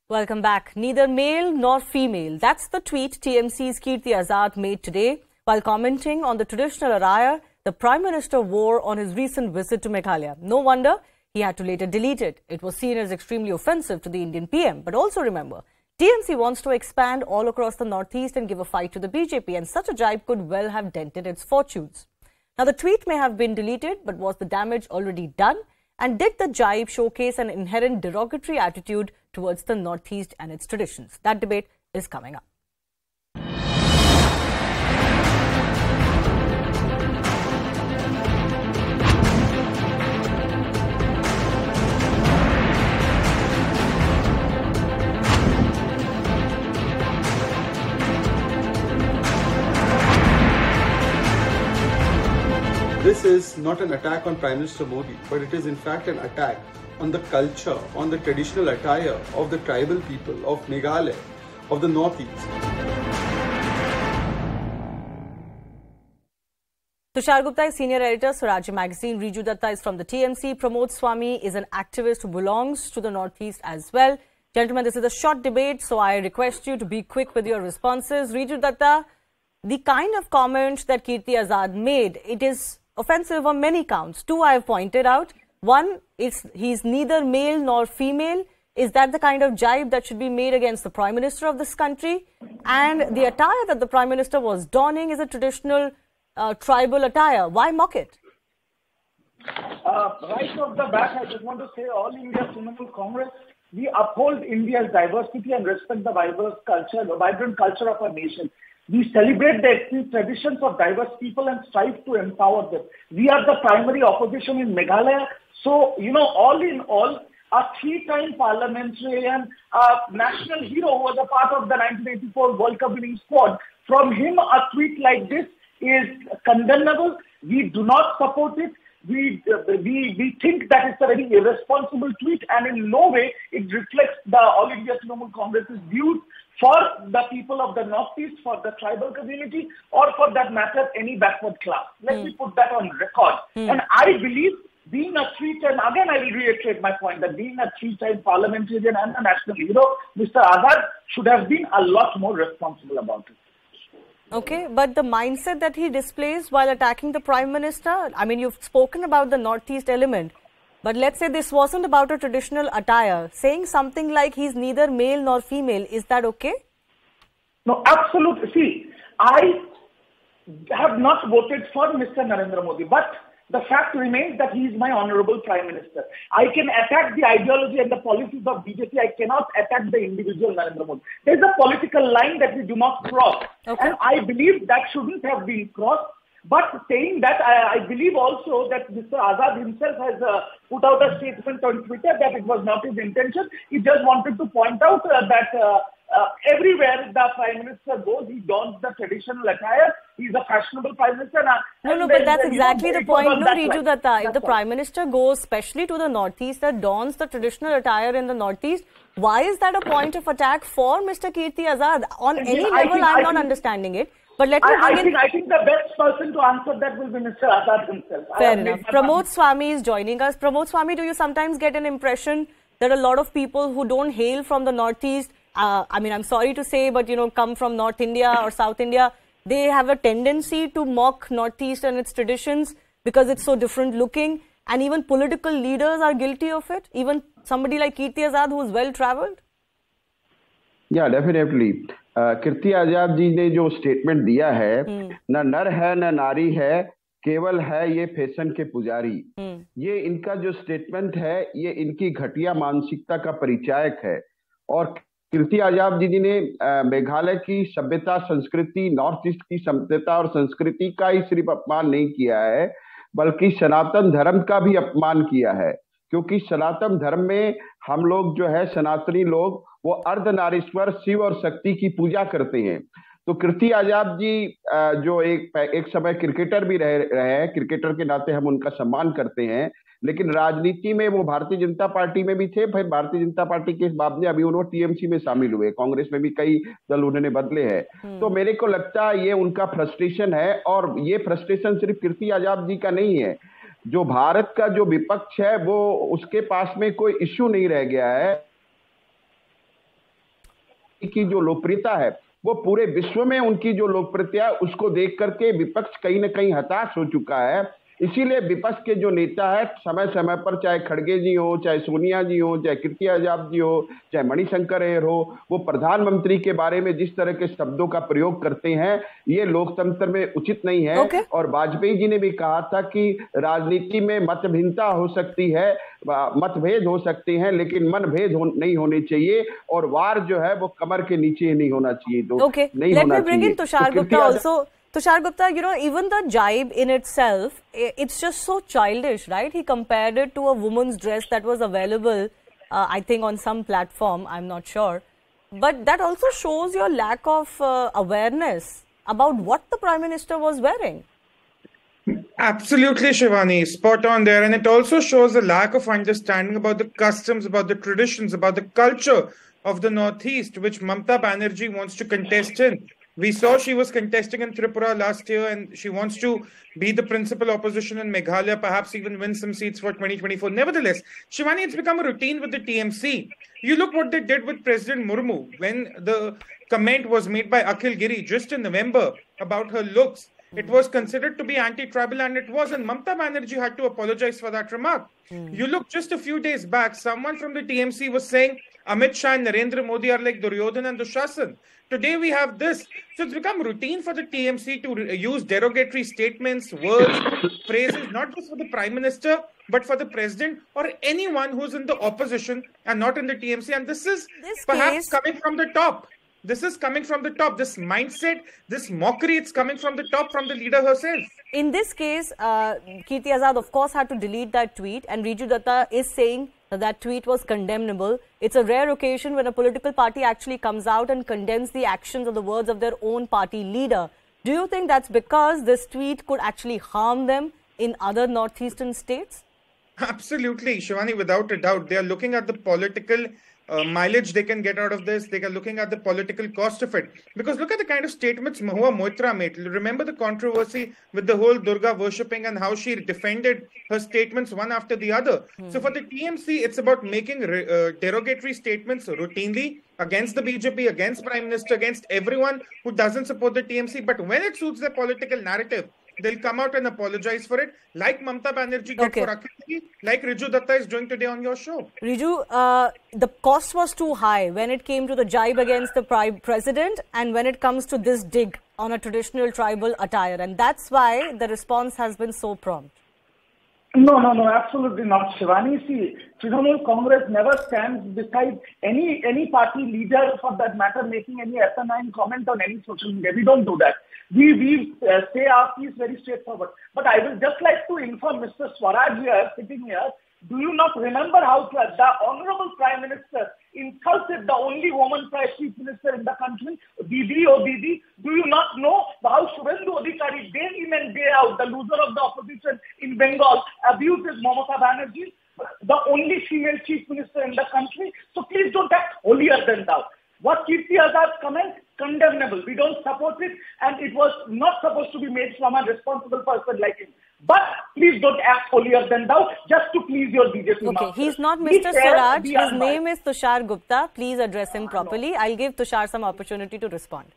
Welcome back. Neither male nor female. That's the tweet TMC's Kirti Azad made today while commenting on the traditional attire the Prime Minister wore on his recent visit to Meghalaya. No wonder he had to later delete it. It was seen as extremely offensive to the Indian PM. But also remember, TMC wants to expand all across the Northeast and give a fight to the BJP, and such a jibe could well have dented its fortunes. Now, the tweet may have been deleted, but was the damage already done? And did the jibe showcase an inherent derogatory attitude towards the Northeast and its traditions? That debate is coming up. This is not an attack on Prime Minister Modi, but it is in fact an attack on the culture, on the traditional attire of the tribal people of Meghalaya, of the Northeast. Tushar Gupta is senior editor, Swarajya magazine. Riju Datta is from the TMC. Pramod Swami is an activist who belongs to the Northeast as well. Gentlemen, this is a short debate, so I request you to be quick with your responses. Riju Datta, the kind of comment that Kirti Azad made, it is offensive on many counts. Two I have pointed out. One, he's neither male nor female. Is that the kind of jibe that should be made against the Prime Minister of this country? And the attire that the Prime Minister was donning is a traditional tribal attire. Why mock it? Right off the bat, I just want to say All India Trinamool Congress, we uphold India's diversity and respect the vibrant culture of our nation. We celebrate the ethnic traditions of diverse people and strive to empower them. We are the primary opposition in Meghalaya. So, all in all, a three-time parliamentarian, a national hero who was a part of the 1984 World Cup winning squad, from him a tweet like this is condemnable. We do not support it. We think that it's a very irresponsible tweet, and in no way it reflects the All India Trinamool Congress's views for the people of the Northeast, for the tribal community, or for that matter, any backward class. Let me put that on record. And I believe being a three-time, again I will reiterate my point, that being a three-time parliamentarian and a national hero, Mr. Azad should have been a lot more responsible about it. Okay, but the mindset that he displays while attacking the Prime Minister, I mean, you've spoken about the Northeast element, but let's say this wasn't about a traditional attire. Saying something like he's neither male nor female, is that okay? No, absolutely. See, I have not voted for Mr. Narendra Modi, but the fact remains that he is my honorable Prime Minister. I can attack the ideology and the policies of BJP. I cannot attack the individual Narendra Modi. There is a political line that we do not cross. Okay. And I believe that shouldn't have been crossed. But saying that, I believe also that Mr. Azad himself has put out a statement on Twitter that it was not his intention. He just wanted to point out that everywhere the Prime Minister goes, he dons the traditional attire. He's a fashionable Prime Minister. No, but that's exactly the point, no, Riju Datta. If the Prime Minister goes, especially to the Northeast, that dons the traditional attire in the Northeast, why is that a point of attack for Mr. Kirti Azad? On any level, I'm not understanding it. But let me I think the best person to answer that will be Mr. Azad himself. Fair enough. Pramod Swami is joining us. Pramod Swami, do you sometimes get an impression that a lot of people who don't hail from the Northeast, I mean, I'm sorry to say, but, come from North India or South India, they have a tendency to mock Northeast and its traditions because it's so different looking, and even political leaders are guilty of it? Even somebody like Kirti Azad who is well-traveled? Yeah, definitely. Kirti Azad ji ने जो statement दिया है, न नर है न नारी है, केवल है ये फैशन के पुजारी, ये इनका जो स्टेटमेंट है, ये इनकी घटिया मानसिकता का परिचायक है। और कीर्ति आजाद जी ने मेघालय की सभ्यता, संस्कृति, नॉर्थ ईस्ट की सभ्यता और संस्कृति का ही सिर्फ अपमान नहीं किया है, बल्कि सनातन धर्म का भी अपमान किया है। क्योंकि सनातन धर्म में हम लोग जो है, सनातनी लोग, वो अर्धनारीश्वर शिव और शक्ति की पूजा करते हैं। तो कीर्ति आजाद जी जो एक समय क्रिकेटर भी रहे हैं, क्रिकेटर के नाते हम उनका सम्मान करते हैं, लेकिन राजनीति में वो भारतीय जनता पार्टी में भी थे। फिर भारतीय जनता पार्टी के बाद में अभी उन्होंने टीएमसी में शामिल हुए, कांग्रेस में भी कई दल उन्होंने बदले हैं। तो मेरे को लगता है ये उनका फ्रस्ट्रेशन है, और ये फ्रस्ट्रेशन सिर्फ कीर्ति आजाद जी का नहीं है, जो भारत का जो विपक्ष है वो उसके पास में कोई इश्यू नहीं रह गया है की जो लोकप्रियता है वो पूरे विश्व में उनकी जो लोकप्रियता उसको देख करके विपक्ष कहीं ना कहीं हताश हो चुका है। इसीलिए विपक्ष के जो नेता है समय समय पर, चाहे खड़गे जी हो, चाहे सोनिया जी हो, चाहे कीर्ति आजाद जी हो, चाहे मणिशंकर अय्यर हो, वो प्रधानमंत्री के बारे में जिस तरह के शब्दों का प्रयोग करते हैं ये लोकतंत्र में उचित नहीं है। और वाजपेयी जी ने भी कहा था कि राजनीति में मतभिन्नता हो सकती है, मतभेद हो सकते हैं, लेकिन मनभेद नहीं होने चाहिए, और वार जो है वो कमर के नीचे नहीं होना चाहिए। तो नहीं होना चाहिए। Tushar Gupta, you know, even the jibe in itself, it's just so childish, right? He compared it to a woman's dress that was available, I think, on some platform, I'm not sure. But that also shows your lack of awareness about what the Prime Minister was wearing. Absolutely, Shivani, spot on there. And it also shows a lack of understanding about the customs, about the traditions, about the culture of the Northeast, which Mamata Banerjee wants to contest in. We saw she was contesting in Tripura last year, and she wants to be the principal opposition in Meghalaya, perhaps even win some seats for 2024. Nevertheless, Shivani, it's become a routine with the TMC. You look what they did with President Murmu when the comment was made by Akhil Giri just in November about her looks. It was considered to be anti-tribal, and it was, and Mamata Banerjee had to apologize for that remark. You look just a few days back, someone from the TMC was saying Amit Shah and Narendra Modi are like Duryodhan and Dushasan. Today we have this. So it's become routine for the TMC to use derogatory statements, words, phrases, not just for the Prime Minister, but for the President or anyone who's in the opposition and not in the TMC. And this is perhaps coming from the top. This is coming from the top. This mindset, this mockery, it's coming from the top, from the leader herself. In this case, Kirti Azad, of course, had to delete that tweet. And Riju Datta is saying that tweet was condemnable. It's a rare occasion when a political party actually comes out and condemns the actions or the words of their own party leader. Do you think that's because this tweet could actually harm them in other northeastern states? Absolutely, Shivani, without a doubt. They are looking at the political mileage they can get out of this. They are looking at the political cost of it. Because look at the kind of statements Mahua Moitra made. Remember the controversy with the whole Durga worshipping and how she defended her statements one after the other. So for the TMC, it's about making derogatory statements routinely against the BJP, against Prime Minister, against everyone who doesn't support the TMC. But when it suits their political narrative, they'll come out and apologize for it, like Mamata Banerjee did for Akhil, like Riju Datta is doing today on your show. Riju, the cost was too high when it came to the jibe against the president and when it comes to this dig on a traditional tribal attire. And that's why the response has been so prompt. No, absolutely not, Shivani. See, Trinamool Congress never stands beside any party leader, for that matter, making any asinine comment on any social media. We don't do that. We say our piece very straightforward. But I will just like to inform Mr. Swaraj here, sitting here, do you not remember how the Honorable Prime Minister insulted the only woman Chief Minister in the country, Didi? Do you not know how Shubhendu Adhikari, day in and day out, the loser of the opposition in Bengal, abuses Mamata Banerjee, the only female Chief Minister in the country? So please don't act holier than thou. What Kirti Azad's comment? Condemnable. We don't support it, and it was not supposed to be made from a responsible person like him. But please don't act holier than thou just to please your BJP master. He's not Mr. Swaraj. His name is Tushar Gupta. Please address him properly. I'll give Tushar some opportunity to respond.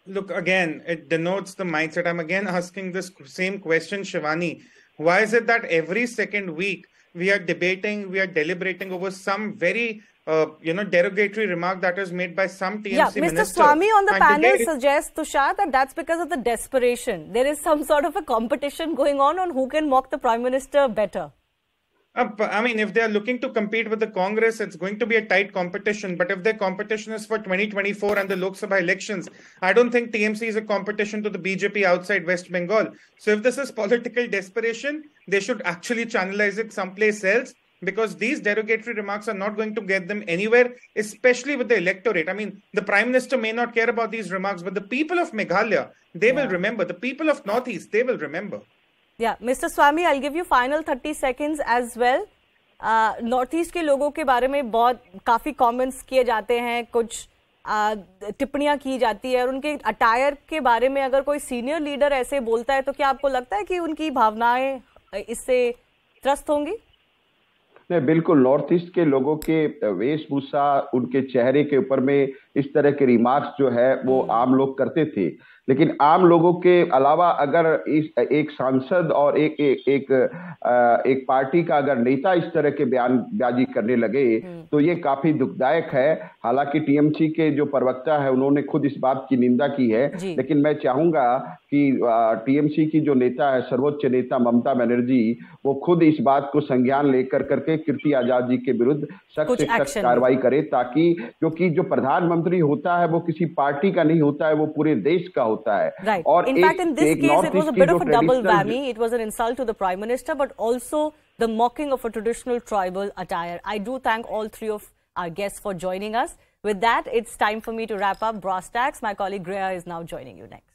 Look, again, it denotes the mindset. I'm again asking this same question, Shivani. Why is it that every second week we are debating, we are deliberating over some very derogatory remark that was made by some TMC minister? Mr. Swami on the panel suggests, Tushar, that that's because of the desperation. There is some sort of a competition going on who can mock the Prime Minister better. I mean, if they are looking to compete with the Congress, it's going to be a tight competition. But if their competition is for 2024 and the Lok Sabha elections, I don't think TMC is a competition to the BJP outside West Bengal. So if this is political desperation, they should actually channelize it someplace else, because these derogatory remarks are not going to get them anywhere, especially with the electorate. I mean, the Prime Minister may not care about these remarks, but the people of Meghalaya, they will remember. The people of Northeast, they will remember. Yeah, Mr. Swami, I'll give you final 30 seconds as well. Northeast के लोगों के बारे में काफी comments किए जाते हैं, कुछ टिप्पणियां की जाती है, और उनके अटायर के बारे में अगर कोई सीनियर लीडर ऐसे बोलता है तो क्या आपको लगता है कि उनकी भावनाएं इससे त्रस्त होंगी? नहीं, बिल्कुल। नॉर्थ ईस्ट के लोगों के वेशभूषा, उनके चेहरे के ऊपर में इस तरह के रिमार्क्स जो है वो आम लोग करते थे, लेकिन आम लोगों के अलावा अगर एक सांसद और एक पार्टी का अगर नेता इस तरह के बयानबाजी करने लगे तो ये काफी दुखदायक है। हालांकि टीएमसी के जो प्रवक्ता है उन्होंने खुद इस बात की निंदा की है, लेकिन मैं चाहूंगा कि टीएमसी की जो नेता है, सर्वोच्च नेता ममता बनर्जी, वो खुद इस बात को संज्ञान लेकर करके कीर्ति आजाद जी के विरुद्ध सख्त से सख्त कार्रवाई करे, ताकि क्योंकि जो प्रधानमंत्री होता है वो किसी पार्टी का नहीं होता है, वो पूरे देश का होता है। Right. और in fact, in this case, it was a bit of a double whammy. It was an insult to the Prime Minister, but also the mocking of a traditional tribal attire. I do thank all three of our guests for joining us. With that, it's time for me to wrap up Brass Tacks. My colleague Greya is now joining you next.